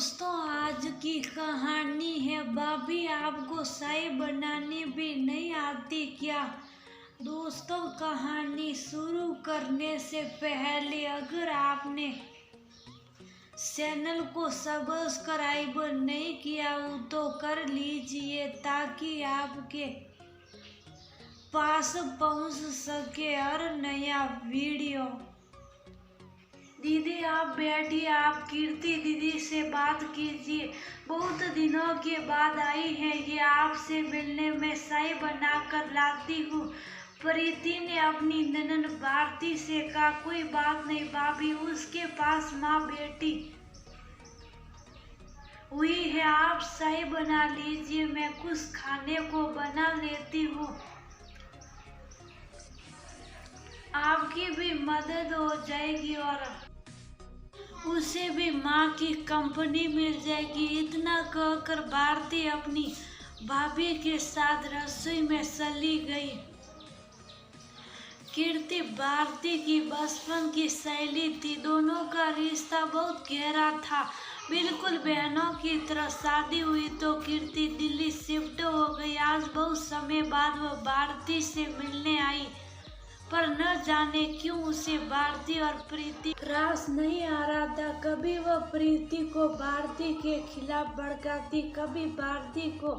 दोस्तों, आज की कहानी है भाभी आपको चाय बनानी भी नहीं आती क्या। दोस्तों, कहानी शुरू करने से पहले अगर आपने चैनल को सब्सक्राइब नहीं किया हो तो कर लीजिए ताकि आपके पास पहुंच सके हर नया वीडियो। दीदी आप बैठिए, आप कीर्ति दीदी से बात कीजिए। बहुत दिनों के बाद आई है ये आपसे मिलने में चाय बना कर लाती हूँ। प्रीति ने अपनी ननद भारती से कहा, कोई बात नहीं भाभी, उसके पास माँ बेटी हुई है, आप चाय बना लीजिए, मैं कुछ खाने को बना लेती हूँ। आपकी भी मदद हो जाएगी और उसे भी माँ की कंपनी मिल जाएगी। इतना कहकर भारती अपनी भाभी के साथ रसोई में चली गई। कीर्ति भारती की बचपन की सहेली थी। दोनों का रिश्ता बहुत गहरा था, बिल्कुल बहनों की तरह। शादी हुई तो कीर्ति दिल्ली शिफ्ट हो गई। आज बहुत समय बाद वह भारती से मिलने आई, पर न जाने क्यों उसे भारती और प्रीति रास नहीं आ रहा था। कभी वह प्रीति को भारती के खिलाफ भड़काती, कभी भारती को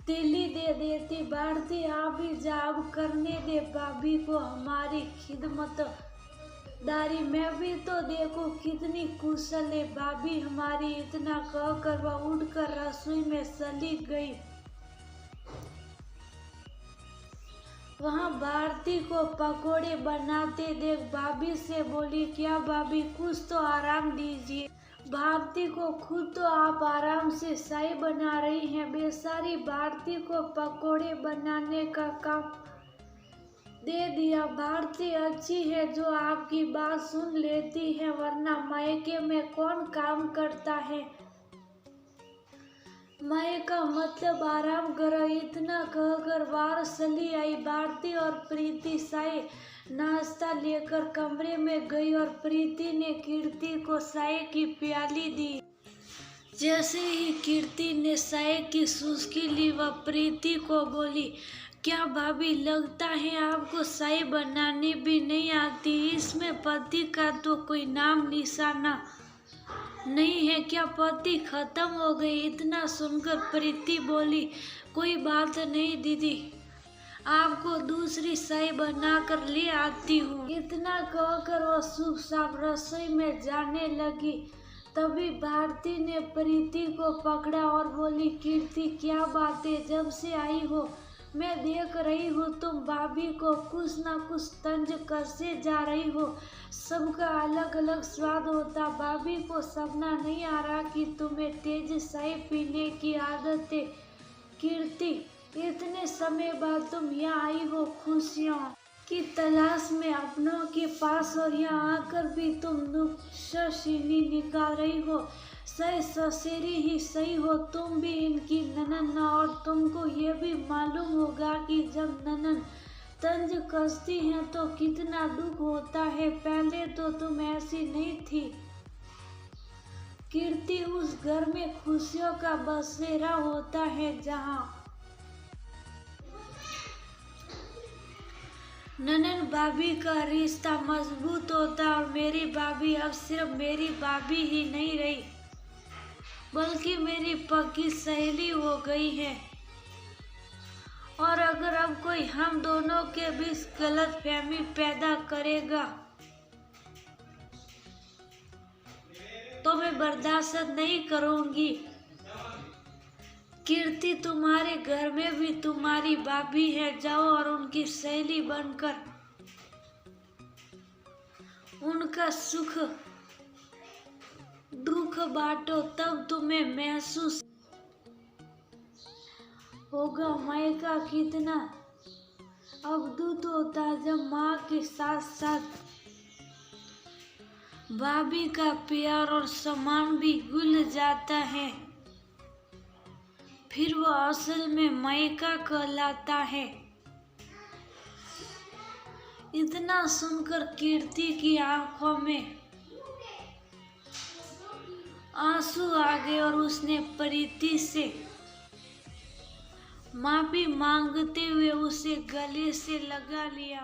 तिल्ली दे देती। भारती आप ही जाब करने दे भाभी को हमारी खिदमतदारी, मैं भी तो देखो कितनी कुशल है भाभी हमारी। इतना कहकर वह उठकर रसोई में चली गई। वहाँ भारती को पकोड़े बनाते देख भाभी से बोली, क्या भाभी कुछ तो आराम दीजिए। भारती को खुद तो आप आराम से चाय बना रही हैं। बेचारी भारती को पकोड़े बनाने का काम दे दिया। भारती अच्छी है जो आपकी बात सुन लेती है, वरना मायके में कौन काम करता है। माए का मतलब आराम करो। इतना कहकर बाहर चली आई। भारती और प्रीति चाय नाश्ता लेकर कमरे में गई और प्रीति ने कीर्ति को चाय की प्याली दी। जैसे ही कीर्ति ने चाय की चुस्की ली, वह प्रीति को बोली, क्या भाभी लगता है आपको चाय बनानी भी नहीं आती। इसमें पति का तो कोई नाम निशाना नहीं है क्या, पति खत्म हो गई। इतना सुनकर प्रीति बोली, कोई बात नहीं दीदी, आपको दूसरी चाय बना कर ले आती हूँ। इतना कहकर वह चुपचाप रसोई में जाने लगी। तभी भारती ने प्रीति को पकड़ा और बोली, कीर्ति क्या बात है, जब से आई हो मैं देख रही हूँ तुम भाभी को कुछ ना कुछ तंज करते जा रही हो। सबका अलग अलग स्वाद होता, भाभी को समझना नहीं आ रहा कि तुम्हें तेज चाय पीने की आदत है। कीर्ति इतने समय बाद तुम यहाँ आई हो खुशियों की तलाश में अपनों के पास, और यहाँ आकर भी तुम नुक्शचीनी निकाल रही हो। सही ससेरी ही सही हो तुम भी इनकी ननद, और तुमको ये भी मालूम होगा कि जब ननद तंज कसती हैं तो कितना दुख होता है। पहले तो तुम ऐसी नहीं थी। कीर्ति उस घर में खुशियों का बसेरा होता है जहाँ ननद भाभी का रिश्ता मजबूत होता। और मेरी भाभी अब सिर्फ मेरी भाभी ही नहीं रही, बल्कि मेरी पक्की सहेली हो गई है। और अगर अब कोई हम दोनों के बीच गलतफहमी पैदा करेगा तो मैं बर्दाश्त नहीं करूंगी। कीर्ति तुम्हारे घर में भी तुम्हारी भाभी है, जाओ और उनकी सहेली बनकर उनका सुख दुख बांटो, तब तुम्हें महसूस होगा मायका कितना अद्भुत होता है, जब माँ के साथ साथ भाभी का प्यार और सम्मान भी घुल जाता है। फिर वो असल में मायका कहलाता है। इतना सुनकर कीर्ति की आंखों में आंसू आ गए और उसने प्रीति से माफी मांगते हुए उसे गले से लगा लिया।